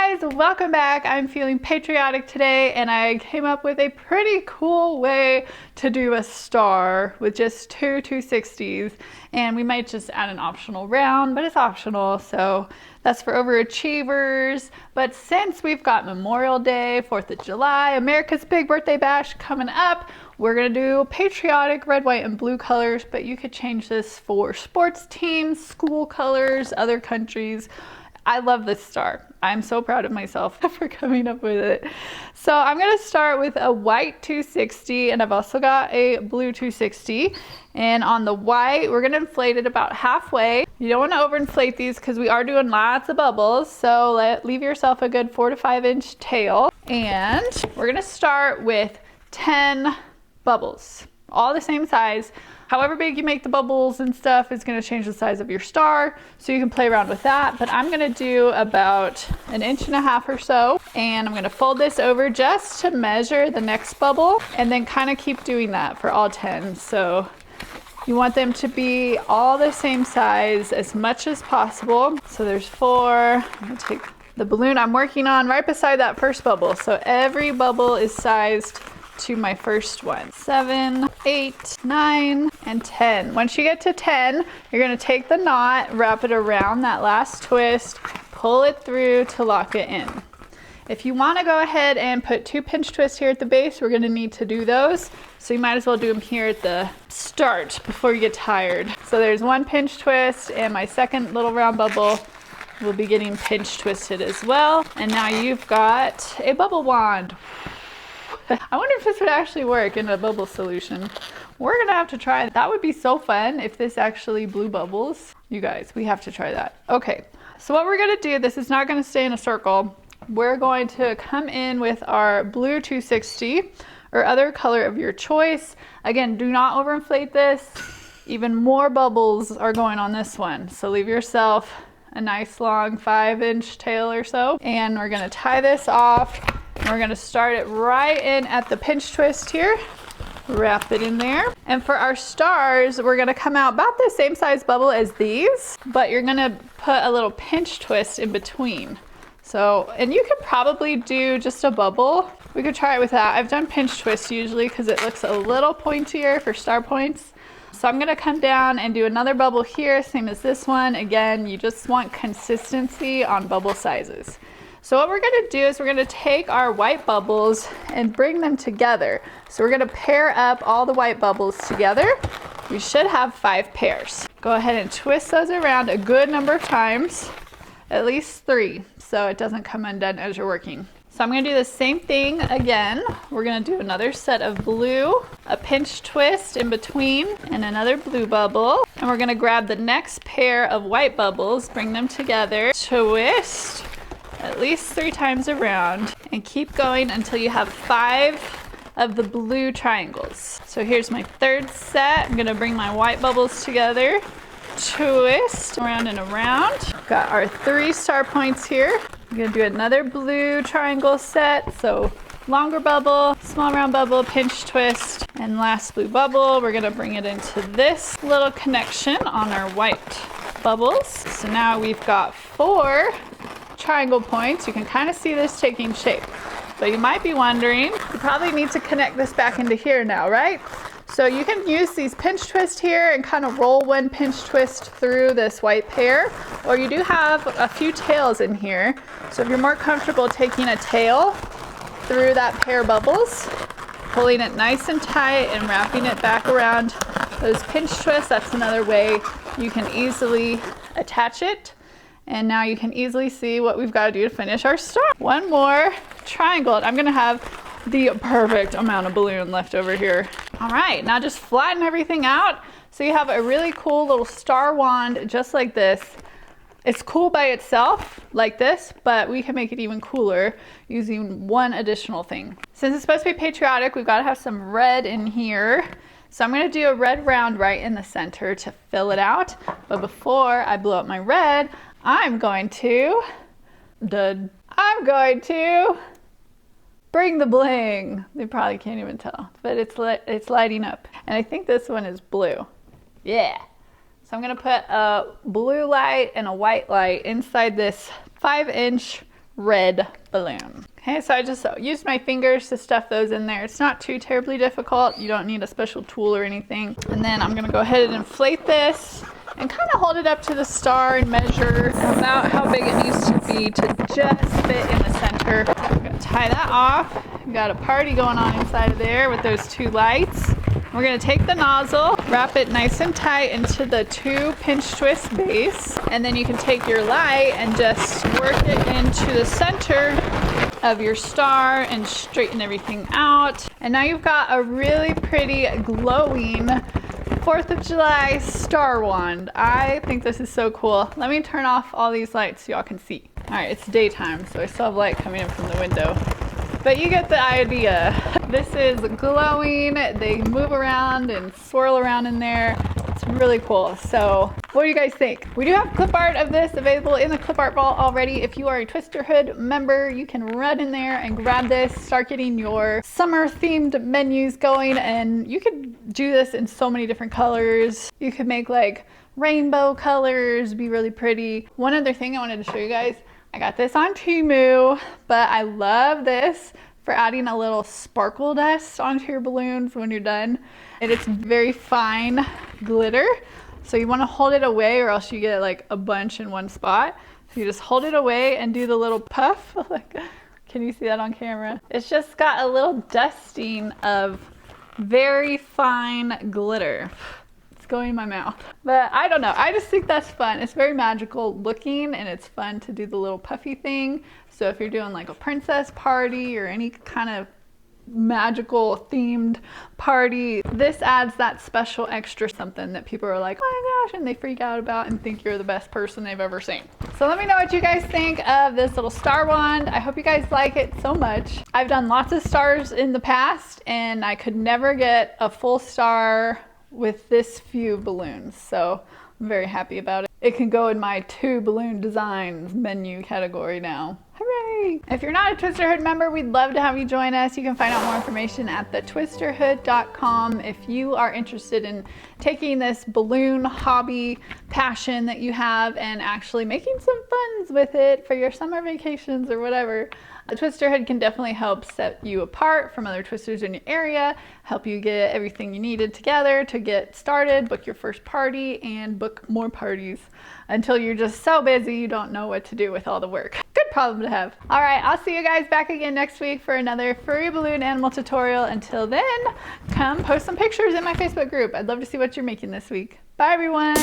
guys, welcome back. I'm feeling patriotic today and I came up with a pretty cool way to do a star with just two 260s, and we might just add an optional round, but it's optional, so that's for overachievers. But since we've got Memorial Day, 4th of July, America's big birthday bash coming up, we're gonna do patriotic red, white, and blue colors, but you could change this for sports teams, school colors, other countries. I love this star. I'm so proud of myself for coming up with it. So I'm gonna start with a white 260, and I've also got a blue 260. And on the white, we're gonna inflate it about halfway. You don't wanna overinflate these because we are doing lots of bubbles, so leave yourself a good 4 to 5 inch tail. And we're gonna start with 10 bubbles, all the same size. However big you make the bubbles and stuff is going to change the size of your star, so you can play around with that. But I'm going to do about 1.5 inches or so, and I'm going to fold this over just to measure the next bubble, and then kind of keep doing that for all 10. So you want them to be all the same size as much as possible. So there's 4. I'm going to take the balloon I'm working on right beside that first bubble, so every bubble is sized to my first one. 7, 8, 9, and 10. Once you get to 10, you're gonna take the knot, wrap it around that last twist, pull it through to lock it in. If you wanna go ahead and put 2 pinch twists here at the base, we're gonna need to do those. So you might as well do them here at the start before you get tired. So there's 1 pinch twist, and my second little round bubble will be getting pinch twisted as well. And now you've got a bubble wand. I wonder if this would actually work in a bubble solution. We're gonna have to try it. That would be so fun if this actually blew bubbles. You guys, we have to try that. Okay, so what we're gonna do, this is not gonna stay in a circle. We're going to come in with our blue 260 or other color of your choice. Again, do not overinflate this. Even more bubbles are going on this one. So leave yourself a nice long 5-inch tail or so. And we're gonna tie this off. We're gonna start it right in at the pinch twist here, wrap it in there. And for our stars, we're gonna come out about the same size bubble as these, but you're gonna put a little pinch twist in between. So, and you could probably do just a bubble. We could try it with that. I've done pinch twist usually because it looks a little pointier for star points. So I'm gonna come down and do another bubble here, same as this one. Again, you just want consistency on bubble sizes. So what we're gonna do is we're gonna take our white bubbles and bring them together. So we're gonna pair up all the white bubbles together. We should have 5 pairs. Go ahead and twist those around a good number of times, at least 3, so it doesn't come undone as you're working. So I'm gonna do the same thing again. We're gonna do another set of blue, a pinch twist in between, and another blue bubble. And we're gonna grab the next pair of white bubbles, bring them together, twist, at least 3 times around, and keep going until you have 5 of the blue triangles. So here's my 3rd set. I'm gonna bring my white bubbles together, twist around and around. Got our 3 star points here. I'm gonna do another blue triangle set. So longer bubble, small round bubble, pinch twist, and last blue bubble. We're gonna bring it into this little connection on our white bubbles. So now we've got 4 triangle points. You can kind of see this taking shape. But you might be wondering, you probably need to connect this back into here now, right? So you can use these pinch twists here and kind of roll 1 pinch twist through this white pair, or you do have a few tails in here. So if you're more comfortable taking a tail through that pair of bubbles, pulling it nice and tight and wrapping it back around those pinch twists, that's another way you can easily attach it. And now you can easily see what we've got to do to finish our star. 1 more triangle. I'm gonna have the perfect amount of balloon left over here. All right, now just flatten everything out so you have a really cool little star wand just like this. It's cool by itself like this, but we can make it even cooler using 1 additional thing. Since it's supposed to be patriotic, we've got to have some red in here. So I'm gonna do a red round right in the center to fill it out. But before I blow up my red, I'm going to bring the bling. They probably can't even tell, but it's lighting up. And I think this one is blue. Yeah. So I'm gonna put a blue light and a white light inside this 5-inch red balloon. Okay, so I just used my fingers to stuff those in there. It's not too terribly difficult. You don't need a special tool or anything. And then I'm gonna go ahead and inflate this and kind of hold it up to the star and measure about how big it needs to be to just fit in the center. I'm gonna tie that off. We've got a party going on inside of there with those two lights. We're gonna take the nozzle, wrap it nice and tight into the 2 pinch twist base, and then you can take your light and just work it into the center of your star and straighten everything out. And now you've got a really pretty glowing 4th of July star wand. I think this is so cool. Let me turn off all these lights so y'all can see. All right, it's daytime, so I still have light coming in from the window. But you get the idea. This is glowing. They move around and swirl around in there. It's really cool. So what do you guys think? We do have clip art of this available in the clip art vault already. If you are a Twister Hood member, you can run in there and grab this, start getting your summer themed menus going, and you could do this in so many different colors. You could make like rainbow colors, be really pretty. One other thing I wanted to show you guys, I got this on Temu, but I love this for adding a little sparkle dust onto your balloons when you're done. And it's very fine glitter. So you want to hold it away or else you get like a bunch in one spot. So you just hold it away and do the little puff. Like, can you see that on camera? It's just got a little dusting of very fine glitter. Going in my mouth. But I don't know, I just think that's fun. It's very magical looking and it's fun to do the little puffy thing. So if you're doing like a princess party or any kind of magical themed party, this adds that special extra something that people are like, oh my gosh, and they freak out about and think you're the best person they've ever seen. So let me know what you guys think of this little star wand. I hope you guys like it so much. I've done lots of stars in the past and I could never get a full star with this few balloons, so I'm very happy about it. It can go in my 2 balloon designs menu category now. Hooray! If you're not a Twister Hood member, we'd love to have you join us. You can find out more information at thetwisterhood.com if you are interested in taking this balloon hobby passion that you have and actually making some funds with it for your summer vacations or whatever. The Twister Hood can definitely help set you apart from other twisters in your area, help you get everything you needed together to get started, book your first party, and book more parties until you're just so busy you don't know what to do with all the work. Good problem to have. All right, I'll see you guys back again next week for another furry balloon animal tutorial. Until then, come post some pictures in my Facebook group. I'd love to see what you're making this week. Bye, everyone.